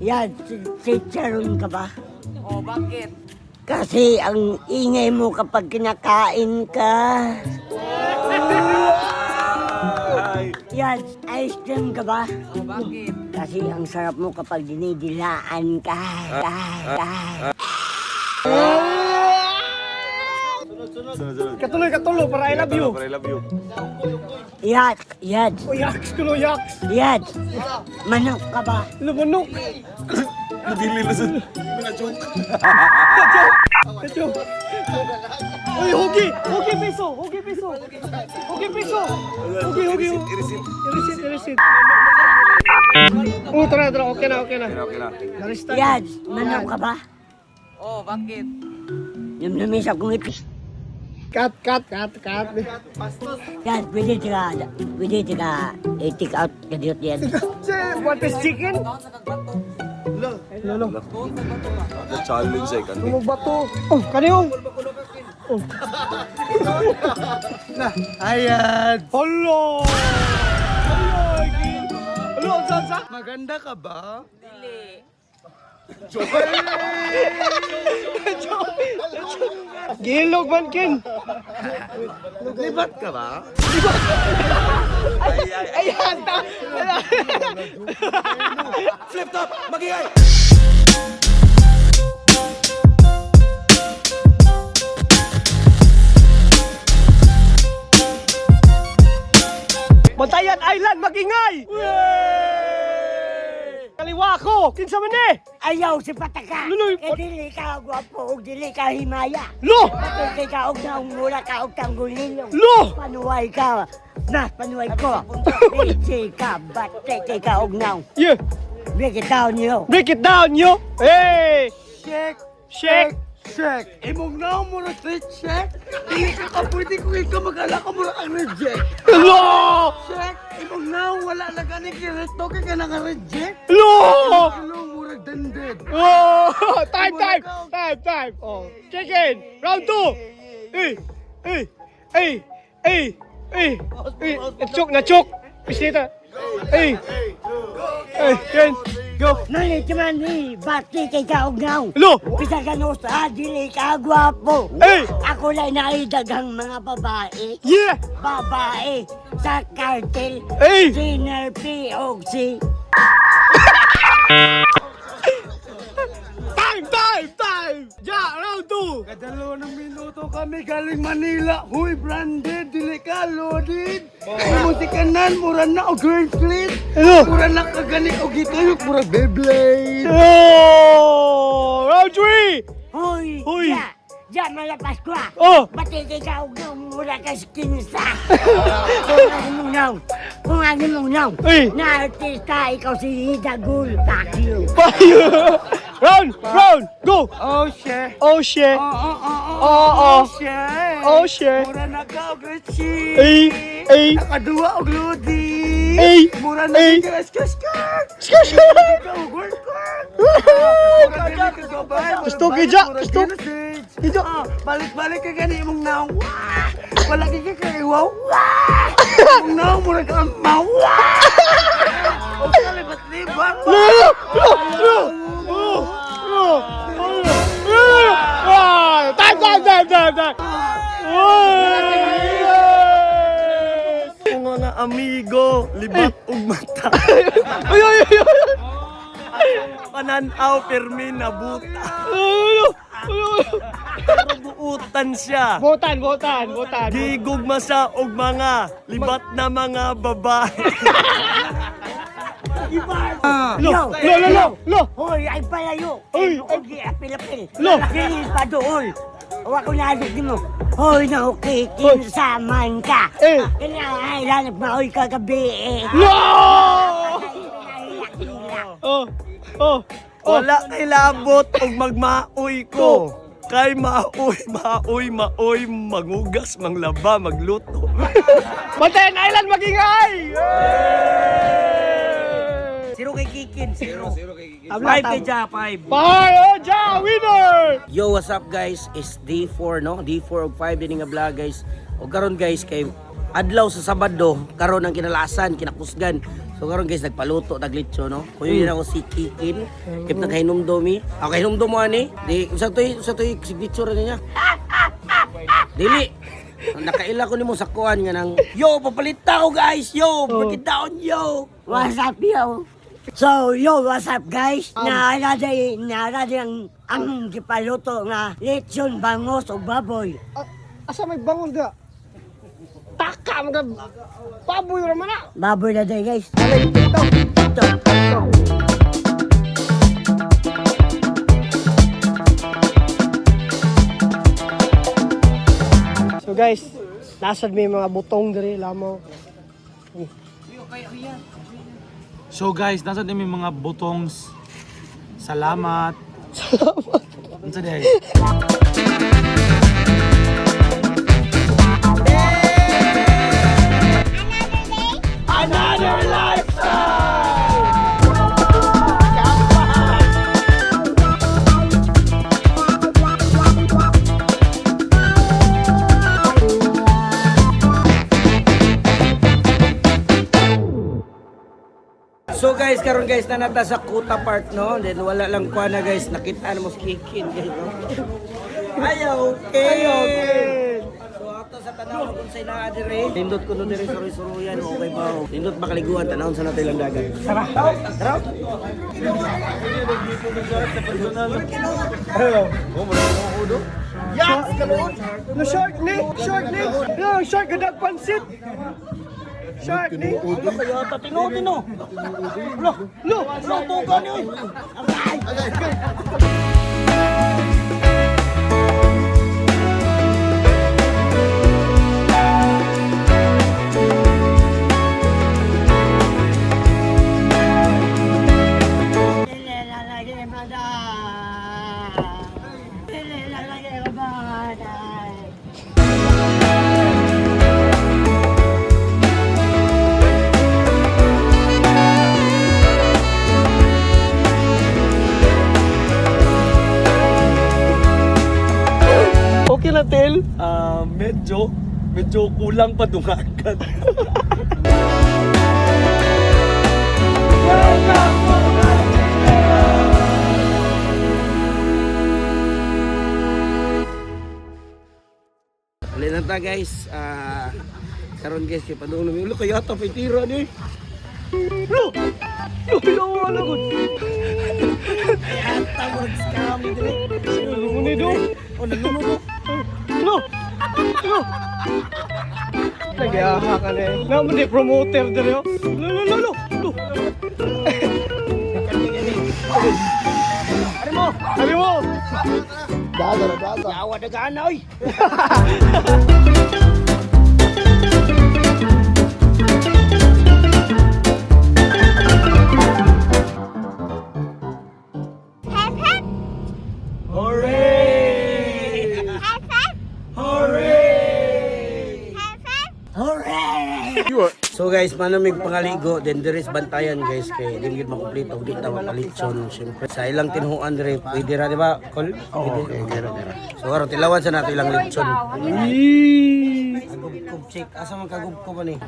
Yan, chicharon ka ba? Oh, bakit? Kasi ang ingay mo kapag kinakain ka. Yan, ice cream ka ba? Oh, bakit? Kasi ang sarap mo kapag dinidilaan ka. Katuloy para I love you. Yan, O yaks kulo yaks. yan. Manok ka ba? Lumunok. Nadili na sa... Kacho. Oy, hugi piso. Hugi piso. Hugi. Irisit. Tara. Okay na. Narista. Yan, manok ka ba? Oh, bakit? Yung lumisap kong ito. Cut. Yan, pwede ka i-take out ka dito yan. What is chicken? Lolo. The challenge ay kan. Tumog bato. Oh, kaniyo. Oh. Ayan! Hello. Hello, Sansa. Maganda ka ba? Dili. Gilog man kin. Libat ka ba? Ayan ta. Flip top! Magingay! Bantayan Island magingay. Kaliwa ko, kinsa man eh. Ayaw si Pataka. Luloy. E dili ka gwapo, dili ka himaya. Lo! Kaya ka og naong mura ka og tanggulilong. Lo! Panuway ka. Panuway ko. Eche ka, bate ka og naong. Yeah, Break it down, yo. break it down yo. Hey! Shake! Shake. Imong na mo na straight shake! Hindi ka pwede kung ikaw mag-ala ka mo na ang reject! Lo! Shake! Imong na wala na ganing kireto ka naka-reject! Lo! Hello, murag danded! Oh! Time. Oh, chicken. Round 2. Hey. Nachok. Pisita. Hey. Yan. Go. Nani cuman ni bate ka og naong. Lo! Bisa ka no sa dili ka gwapo. Hey! Ako lang naidaghang mga babae. Yeah! Babae sa cartel. Hey! Si Nerpy og si Time! Ja, round 2. Kadalo ng minuto kami galing Manila. Huy, branded, dili ka, loaded. Imo si kanan, mura na o green fleet. Hello. Mura na kagani o gituyok, mura Beyblade. Oh! Round 3. Hoy! Hoy. Ja malapas ko. Oh! Bate ka og naong mura ka skinsa. Kung ano mong naong. Hey! Na artista ikaw si Hidagul. Takyo. Round! Go! Oh, shit. Oh shit! Oh, shit. Oh shit! Mura na ka o Gucci. Ay! Nakadua og Lodi. Ay. Mura na Ay. ka skirt. Sksh! Ikaw, work. Mura na ka gabay. Gusto ka, Ja. Mura Gusto. Gusto. Dito! Balik-balik ka gani imong naong. Wah! Wala ka kaiwaw. Wah! Imong naong mura ka mawa. O kalibat-libat. Time! Mga amigo, libat ug mata. Ay! Pananaw permi na buta. Pero buutan siya. Botan! Gigugma sa og mga libat na mga babae. Lo! Hoy, ay palayo. Hoy, Ogi, apil-apil. Lo. Kinis pa doon. Huwag ko nalog din mo. Hoy, nakikinsaman ka. Eh. Kinahailan maoy kagabi eh. No! Hila-hila. Oh! Wala kay labot og magmaoy ko. Kay maoy, mangugas, manglaba, magluto. Bantayan Island magingay! Zero kay Kikin, zero. Five kay Ja, 5. Fire! Ja! Winner! Yo, what's up guys? It's D4, no? D4 og 5 din nga vlog guys. O karon guys kay adlaw sa Sabado karon ang kinalasan, kinakusgan So karon guys nagpaluto taglitso no. Kuyo yun ako si Kikin. Kip nagkahinumdom mi. Ako kahinumdom mo ani. Di sa toy signature niya. Dili. Nakaila ko nimo sa kuan nga nang yo papalita ko guys. Yo, break it down yo. What's up, yo? So, yo, what's up, guys? Naarada ang gipaluto nga lechon bangos o baboy. Asa may bangon da? Taka mga baboy raman na. Baboy na day, guys. Alay, ito. So guys, nasad may mga butong diri lamo. So guys, nasa din may mga butongs. Salamat. Salamat. Ano sa day? Another lifestyle! So guys, karon guys na nata sa Kuta Park no. Then wala lang kuha na guys, nakita na mo si Kikin guys no. Ayaw, okay. So ato sa tanaw kung sa naa dire. Tindot ko no dire sa Suruyan, okay ba? Tindot makaliguan tanawon sa natay lang dagat. Tara. Tara. Yes, kaloon. No shark ni, shark ni. No shark gadag pansit. Shark ni. Ano kaya ta tino? Lo, tugan ni. Okay na, Tel? Medyo kulang pa dungagan. Ulit na ta guys. Karon guys kay padung nami. Ulo kaya ta pay tira ni. Lo, wala ko. Ata mo scam dire. Lumuni do. Oh nalumuno. Lo. Nag-iaha ka na eh. Naman di promoter dali oh. Lo. Ano mo? Daga. Yawa dagana oy. So guys, manamig pangaligo, then there is bantayan guys kay di gid makumpleto di ta mapalitson syempre. Sa ilang tinhuan dire, pwede ra di ba? Kol? Okay, dira. So karon tilawan sa nato ilang litson. Agub check asa man kagub ni?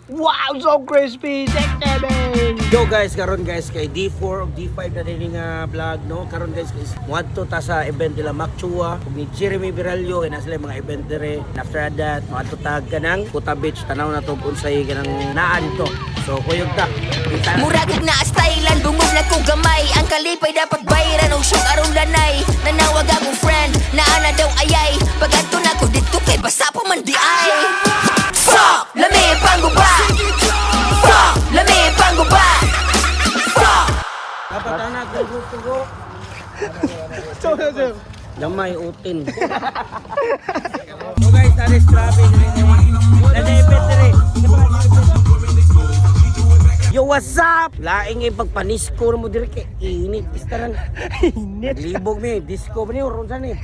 Wow, so crispy! Tekneben! Yo guys, karon guys kay D4 of D5 na din nga vlog no. Karon guys muadto ta sa event nila Macchua ug ni Jeremy Biralyo kay na sila mga event dire. And after that, muadto ta kanang Kuta Beach tanaw na to unsay kanang naa dito. So kuyog ta. Muragig na stylean, bungog na kong gamay. Ang kalipay dapat bayaran o siyang arong lanay. Nanawag akong friend, naana daw ayay. Pag-adto na ko dito kay basa pa man di ay. Fuck! Lami pangguba! Fuck! Lami pangguba! Fuck! Dapat anak tugo. So, Damay utin. So guys, aris traffic. Na-event dire. Yo, what's up? Laing yung pagpanisko mo dire kay init. Istaran. Init. Libog mi. Disco ba niyo? Ron saan eh?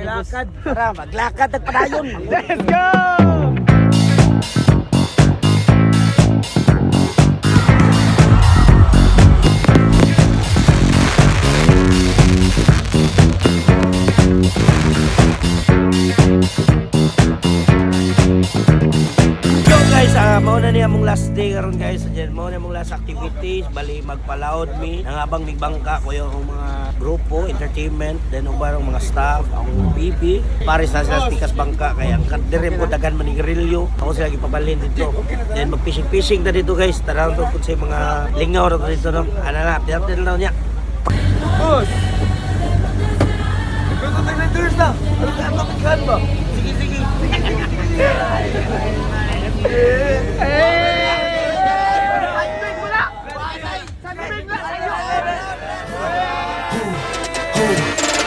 Lakad. Tara, maglakad at padayon. let's go! mong last day karon guys. Diyan mo na mong last activities, bali magpalaod mi. Nangabang mig bangka ko yung mga grupo, entertainment, then ubarang mga staff, ang BB. Pares na sila sa tikas bangka kaya ang kadire po dagan manigrilyo. Ako sila gipabalhin dito. Then mag-fishing na dito guys. Tara to pud sa mga lingaw na dito no. Ana na, update na niya. Boss! Gusto tayo na tours na! Ano kaya matikan ba? Sige, sige.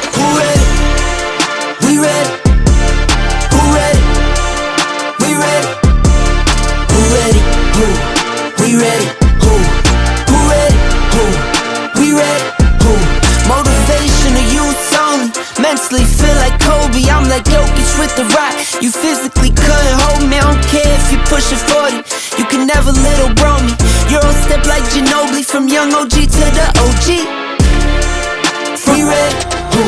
Who ready? We ready. Who ready? We ready. Who ready? Who? We ready. Who? Who ready? Who? We ready. Who? Motivation to youth only. Mentally feel like Kobe. I'm like Jokic with the rock. You physically couldn't hold me. I don't care if you're pushing 40. You can never little bro me. Euro step like Ginobili from young OG to the OG. We ready. Who?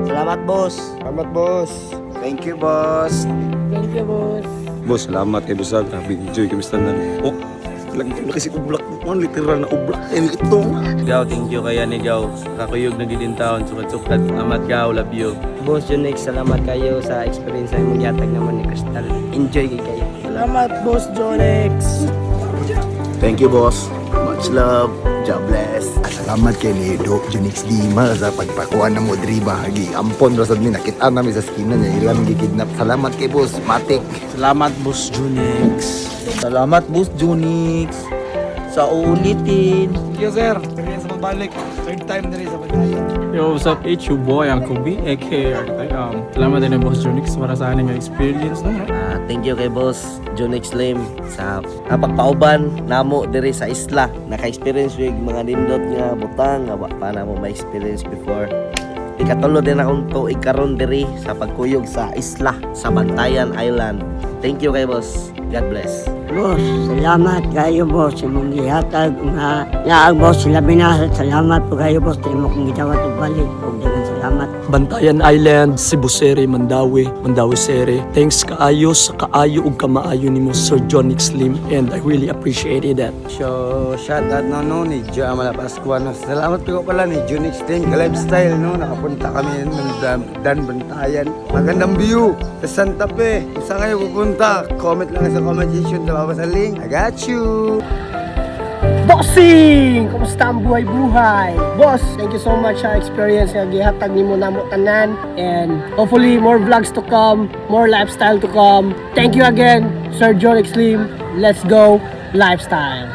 Salamat boss. Salamat, boss. Thank you, boss. Boss, salamat kay Busag. Grabe, enjoy kami sa tanan. Oh, lagi kasi ublak mo, literal na ublak. Ito. Gaw, thank you kaya ni Gaw. Kakuyog na gidin taon, sukat-sukat. Amat Gaw, love you. Boss Junix, salamat kayo sa experience na mong yatag naman ni Crystal. Enjoy kayo. Salamat, Boss Jonex. Thank you, boss. Much love. God bless. Salamat kay ni Doc Junix Lima sa pagpakuan na mo diri bahagi. Ampon rasad mi nakita namin sa skina niya ilang gikidnap. Salamat kay Boss Matik. Salamat, Boss Junix. Salamat, Boss Junix. Sa ulitin. Thank you, sir. Experience sa pagbalik. Third time na rin sa Bantayan. Yo, what's up? It's your boy, Uncle B, aka salamat din Boss Junix para sa aning experience no. Thank you kay Boss Junix Lim sa pagpauban namo diri sa isla. Naka-experience with mga nindot nga butang nga wa pa na mo ma-experience before. Ikatulo din akong tuig karon diri sa pagkuyog sa isla sa Bantayan Island. Thank you kay Boss. God bless. Boss, salamat kayo boss sa mong gihatag nga ang boss sila binasa. Salamat po kayo boss sa imong gitawat og balik. Ug daghang salamat. Bantayan Island, Cebu City, Mandawi City. Thanks kaayo sa kaayo ug kamaayo nimo Sir Jonix Lim and I really appreciated that. So, shout out no ni Jo Amala Pascua. No? Salamat po pala ni Junix Team Lifestyle no. Nakapunta kami ng Dan Bantayan. Magandang view sa Santa Fe. Kung saan kayo pupunta, comment lang sa comment section. Tababa sa link. I got you. Bossing! Kumusta ang buhay-buhay? Boss, thank you so much sa experience nga gihatag nimo namo tanan and hopefully more vlogs to come, more lifestyle to come. Thank you again, Sir Jonix Lim. Let's go lifestyle.